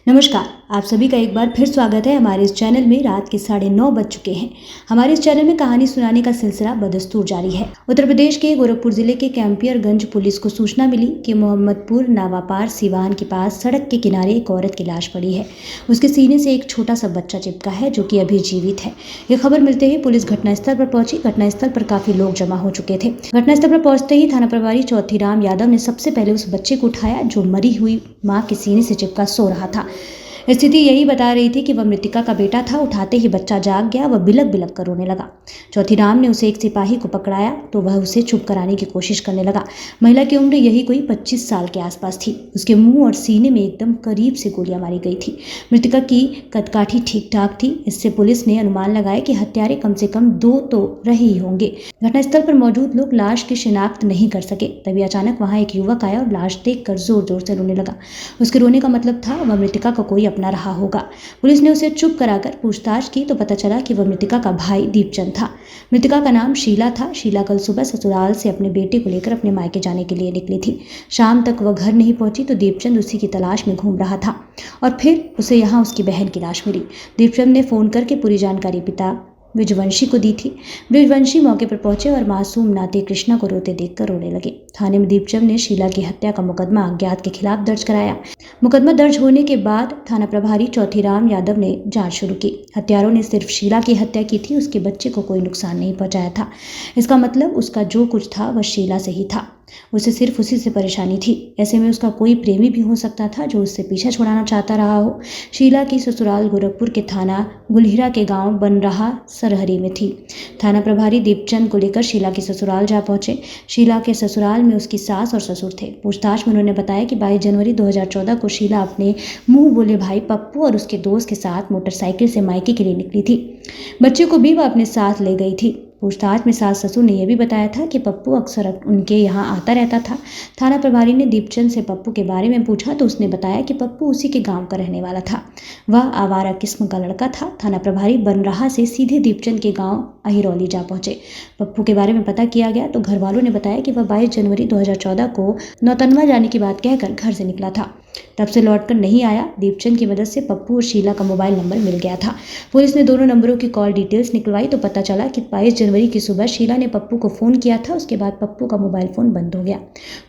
नमस्कार, आप सभी का एक बार फिर स्वागत है हमारे इस चैनल में। रात के 9:30 बज चुके हैं। हमारे इस चैनल में कहानी सुनाने का सिलसिला बदस्तूर जारी है। उत्तर प्रदेश के गोरखपुर जिले के कैंपियरगंज पुलिस को सूचना मिली कि मोहम्मदपुर नावापार सिवान के पास सड़क के किनारे एक औरत की लाश पड़ी है। उसके सीने से एक छोटा सा बच्चा चिपका है जो कि अभी जीवित है। ये खबर मिलते ही पुलिस घटनास्थल पर पहुंची। घटनास्थल पर काफी लोग जमा हो चुके थे। घटनास्थल पर पहुंचते ही थाना प्रभारी चौथीराम यादव ने सबसे पहले उस बच्चे को उठाया जो मरी हुई मां के सीने से चिपका सो रहा था। स्थिति यही बता रही थी कि वह मृतिका का बेटा था। उठाते ही बच्चा जाग गया। वह बिलक बिलक कर रोने लगा। चौथीराम ने उसे एक सिपाही को पकड़ाया तो वह उसे चुप कराने की कोशिश करने लगा। महिला की उम्र यही कोई 25 साल के आसपास थी। उसके मुंह और सीने में एकदम करीब से गोलियां मारी गई थी। मृतिका की कदकाठी ठीक ठाक थी। इससे पुलिस ने अनुमान लगाया कि हत्यारे कम से कम 2 तो रहे ही होंगे। घटनास्थल पर मौजूद लोग लाश की शिनाख्त नहीं कर सके। तभी अचानक वहां एक युवक आया और लाश देखकर जोर जोर से रोने लगा। उसके रोने का मतलब था वह मृतिका का कोई अपना रहा होगा। पुलिस ने उसे चुप कराकर पूछताछ की तो पता चला कि वह मृतिका का भाई दीपचंद था। मृतिका का नाम शीला था। शीला कल सुबह ससुराल से अपने बेटे को लेकर अपने मायके जाने के लिए निकली थी। शाम तक वह घर नहीं पहुंची तो दीपचंद उसी की तलाश में घूम रहा था और फिर उसे यहाँ उसकी बहन की लाश मिली। दीपचंद ने फोन करके पूरी जानकारी पिता बृजवंशी को दी थी। बृजवंशी मौके पर पहुंचे और मासूम नाती कृष्णा को रोते देखकर रोने लगे। थाने में दीपचंद ने शीला की हत्या का मुकदमा अज्ञात के खिलाफ दर्ज कराया। मुकदमा दर्ज होने के बाद थाना प्रभारी चौथीराम यादव ने जांच शुरू की। हत्यारों ने सिर्फ शीला की हत्या की थी। उसके बच्चे को कोई नुकसान नहीं पहुंचाया था। इसका मतलब उसका जो कुछ था वह शीला से ही था। उसे सिर्फ उसी से परेशानी थी। ऐसे में उसका कोई प्रेमी भी हो सकता था जो उससे पीछा छुड़ाना चाहता रहा हो। शीला की ससुराल गोरखपुर के थाना गुलहीरा के गांव बनराहा सरहरी में थी। थाना प्रभारी दीपचंद को लेकर शीला के ससुराल जा पहुंचे। शीला के ससुराल में उसकी सास और ससुर थे। पूछताछ में उन्होंने बताया कि 22 जनवरी 2014 को शीला अपने मुंह बोले भाई पप्पू और उसके दोस्त के साथ मोटरसाइकिल से मायके के लिए निकली थी। बच्चे को भी वह अपने साथ ले गई थी। पूछताछ में सास ससुर ने यह भी बताया था कि पप्पू अक्सर उनके यहाँ आता रहता था। थाना प्रभारी ने दीपचंद से पप्पू के बारे में पूछा तो उसने बताया कि पप्पू उसी के गांव का रहने वाला था। वह आवारा किस्म का लड़का था। थाना प्रभारी बनराहा से सीधे दीपचंद के गांव अहिरौली जा पहुंचे। पप्पू के बारे में पता किया गया तो घर वालों ने बताया कि वह 22 जनवरी 2014 को नौतनवा जाने की बात कहकर घर से निकला था। तब से लौटकर नहीं आया। दीपचंद की मदद से पप्पू और शीला का मोबाइल नंबर मिल गया था। पुलिस ने दोनों नंबरों की कॉल डिटेल्स निकलवाई तो पता चला कि 22 जनवरी की सुबह शीला ने पप्पू को फ़ोन किया था। उसके बाद पप्पू का मोबाइल फ़ोन बंद हो गया।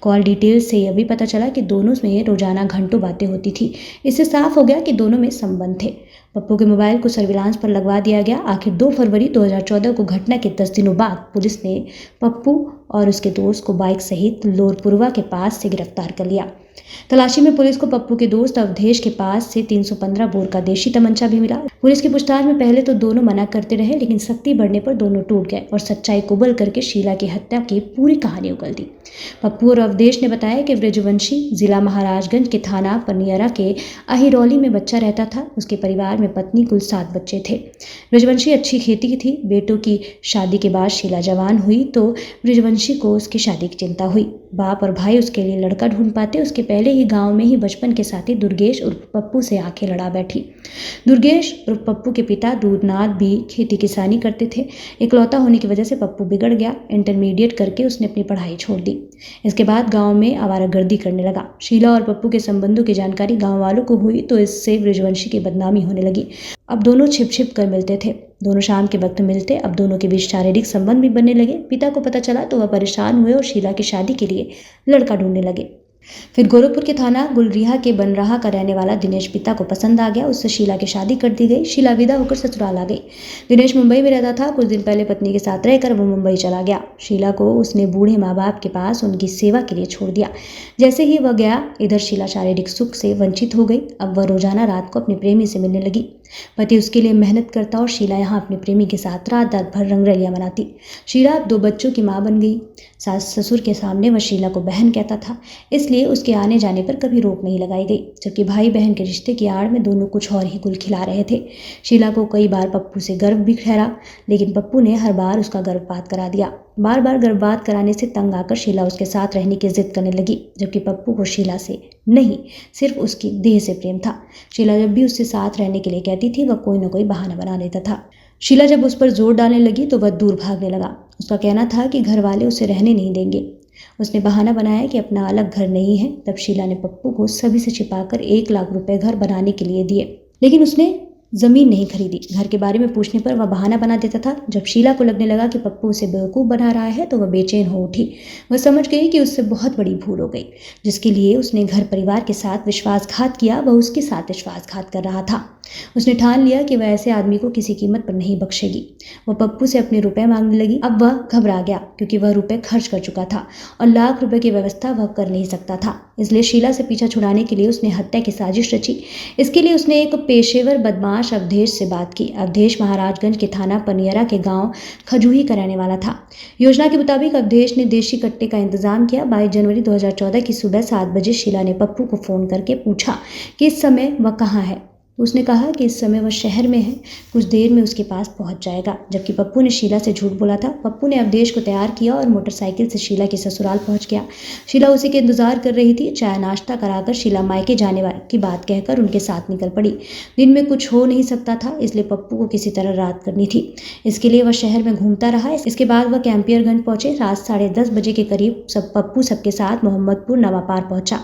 कॉल डिटेल्स से यह भी पता चला कि दोनों में रोजाना घंटों बातें होती थी। इससे साफ हो गया कि दोनों में संबंध थे। पप्पू के मोबाइल को सर्विलांस पर लगवा दिया गया। आखिर 2 फरवरी 2014 को घटना के 10 दिनों बाद पुलिस ने पप्पू और उसके दोस्त को बाइक सहित लोरपुरवा के पास से गिरफ्तार कर लिया। तलाशी में पुलिस को पप्पू के दोस्त अवधेश के पास से 315 बोर का देशी तमंचा भी मिला। पुलिस की पूछताछ में पहले तो दोनों मना करते रहे लेकिन सख्ती बढ़ने पर दोनों टूट गए और सच्चाई कुबल करके शीला की हत्या की पूरी कहानी उगल दी। पप्पू और अवधेश ने बताया कि बृजवंशी जिला महाराजगंज के थाना पनियरा के अहिरौली में बच्चा रहता था। उसके परिवार में पत्नी कुल 7 बच्चे थे। बृजवंशी अच्छी खेती की थी। बेटों की शादी के बाद शीला जवान हुई तो बृजवंशी को उसकी शादी की चिंता हुई। बाप और भाई उसके लिए लड़का ढूंढ पाते उसके पहले ही गांव में ही बचपन के साथी दुर्गेश उर्फ पप्पू से आंखें लड़ा बैठी। दुर्गेश उर्फ पप्पू के पिता दूधनाथ भी खेती किसानी करते थे। इकलौता होने की वजह से पप्पू बिगड़ गया। इंटरमीडिएट करके उसने अपनी पढ़ाई छोड़ दी। इसके बाद गांव में आवारागर्दी करने लगा। शीला और पप्पू के संबंधों की जानकारी गांव वालों को हुई तो इससे बृजवंशी की बदनामी होने लगी। अब दोनों छिप छिप कर मिलते थे। दोनों शाम के वक्त मिलते। अब दोनों के बीच शारीरिक संबंध भी बनने लगे। पिता को पता चला तो वह परेशान हुए और शीला की शादी के लिए लड़का ढूंढने लगे। फिर गोरखपुर के थाना गुलरीहा के बनराहा का रहने वाला दिनेश पिता को पसंद आ गया। उससे शीला की शादी कर दी गई। शीला विदा होकर ससुराल आ गई। दिनेश मुंबई में रहता था। कुछ दिन पहले पत्नी के साथ रहकर वो मुंबई चला गया। शीला को उसने बूढ़े माँ बाप के पास उनकी सेवा के लिए छोड़ दिया। जैसे ही वह गया इधर शीला शारीरिक सुख से वंचित हो गई। अब वह रोजाना रात को अपने प्रेमी से मिलने लगी। पति उसके लिए मेहनत करता और शीला यहाँ अपने प्रेमी के साथ रात रात भर रंगरलियां मनाती। शीला अब 2 बच्चों की माँ बन गई। सास ससुर के सामने वह शीला को बहन कहता था। इसलिए उसके आने जाने पर कभी रोक नहीं लगाई गई। जबकि भाई बहन के रिश्ते की आड़ में दोनों कुछ और ही गुल खिला रहे थे। शीला को कई बार पप्पू से गर्व भी ठहरा लेकिन पप्पू ने हर बार उसका गर्भपात करा दिया। बार बार गर्भपात कराने से तंग आकर शीला उसके साथ रहने की जिद करने लगी। जबकि पप्पू को शीला से नहीं सिर्फ उसकी देह से प्रेम था। शीला जब भी उससे साथ रहने के लिए कहती थी वह कोई न कोई बहाना बना देता था। शीला जब उस पर जोर डालने लगी तो वह दूर भागने लगा। उसका कहना था कि घर वाले उसे रहने नहीं देंगे। उसने बहाना बनाया कि अपना अलग घर नहीं है। तब शीला ने पप्पू को सभी से छिपाकर 1 लाख रुपए घर बनाने के लिए दिए, लेकिन उसने ज़मीन नहीं खरीदी। घर के बारे में पूछने पर वह बहाना बना देता था। जब शीला को लगने लगा कि पप्पू उसे बेवकूफ़ बना रहा है तो वह बेचैन हो उठी। वह समझ गई कि उससे बहुत बड़ी भूल हो गई। जिसके लिए उसने घर परिवार के साथ विश्वासघात किया, वह उसके साथ विश्वासघात कर रहा था। उसने ठान लिया कि वह ऐसे आदमी को किसी कीमत पर नहीं बख्शेगी। वह पप्पू से अपने रुपए मांगने लगी। अब वह घबरा गया क्योंकि वह रुपए खर्च कर चुका था और लाख रुपए की व्यवस्था वह कर नहीं सकता था। इसलिए शीला से पीछा छुड़ाने के लिए उसने हत्या की साजिश रची। इसके लिए उसने एक पेशेवर बदमाश अवधेश से बात की। अवधेश महाराजगंज के थाना पनियरा के गांव खजूही का रहने वाला था। योजना के मुताबिक अवधेश ने देशी कट्टे का इंतजाम किया। 22 जनवरी 2014 की सुबह 7 बजे शीला ने पप्पू को फ़ोन करके पूछा कि इस समय वह कहाँ है। उसने कहा कि इस समय वह शहर में है, कुछ देर में उसके पास पहुंच जाएगा। जबकि पप्पू ने शीला से झूठ बोला था। पप्पू ने अवधेश को तैयार किया और मोटरसाइकिल से शीला के ससुराल पहुंच गया। शीला उसी के इंतजार कर रही थी। चाय नाश्ता कराकर शीला मायके जाने की बात कहकर उनके साथ निकल पड़ी। दिन में कुछ हो नहीं सकता था, इसलिए पप्पू को किसी तरह रात करनी थी। इसके लिए वह शहर में घूमता रहा। इसके बाद वह कैंपियरगंज पहुंचे। रात 10:30 बजे के करीब पप्पू सबके साथ मोहम्मदपुर नवापार पहुंचा।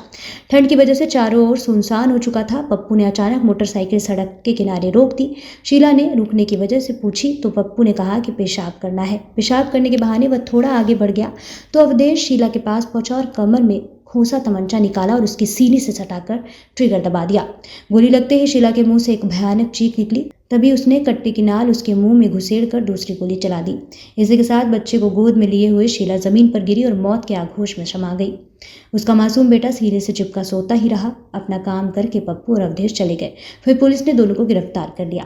ठंड की वजह से चारों ओर सुनसान हो चुका था। पप्पू ने अचानक मोटरसाइकिल सड़क के किनारे रोक दी। शीला ने रुकने की वजह से पूछी तो पप्पू ने कहा कि पेशाब करना है। पेशाब करने के बहाने वह थोड़ा आगे बढ़ गया तो अवधेश शीला के पास पहुंचा और कमर में खोसा तमंचा निकाला और उसकी सीने से सटाकर ट्रिगर दबा दिया। गोली लगते ही शीला के मुंह से एक भयानक चीख निकली। तभी उसने कट्टे की नाल उसके मुंह में घुसेड़ कर दूसरी गोली चला दी। इसी के साथ बच्चे को गोद में लिए हुए शीला जमीन पर गिरी और मौत के आगोश में समा गई। उसका मासूम बेटा सीने से चिपका सोता ही रहा। अपना काम करके पप्पू और अवधेश चले गए। फिर पुलिस ने दोनों को गिरफ्तार कर लिया।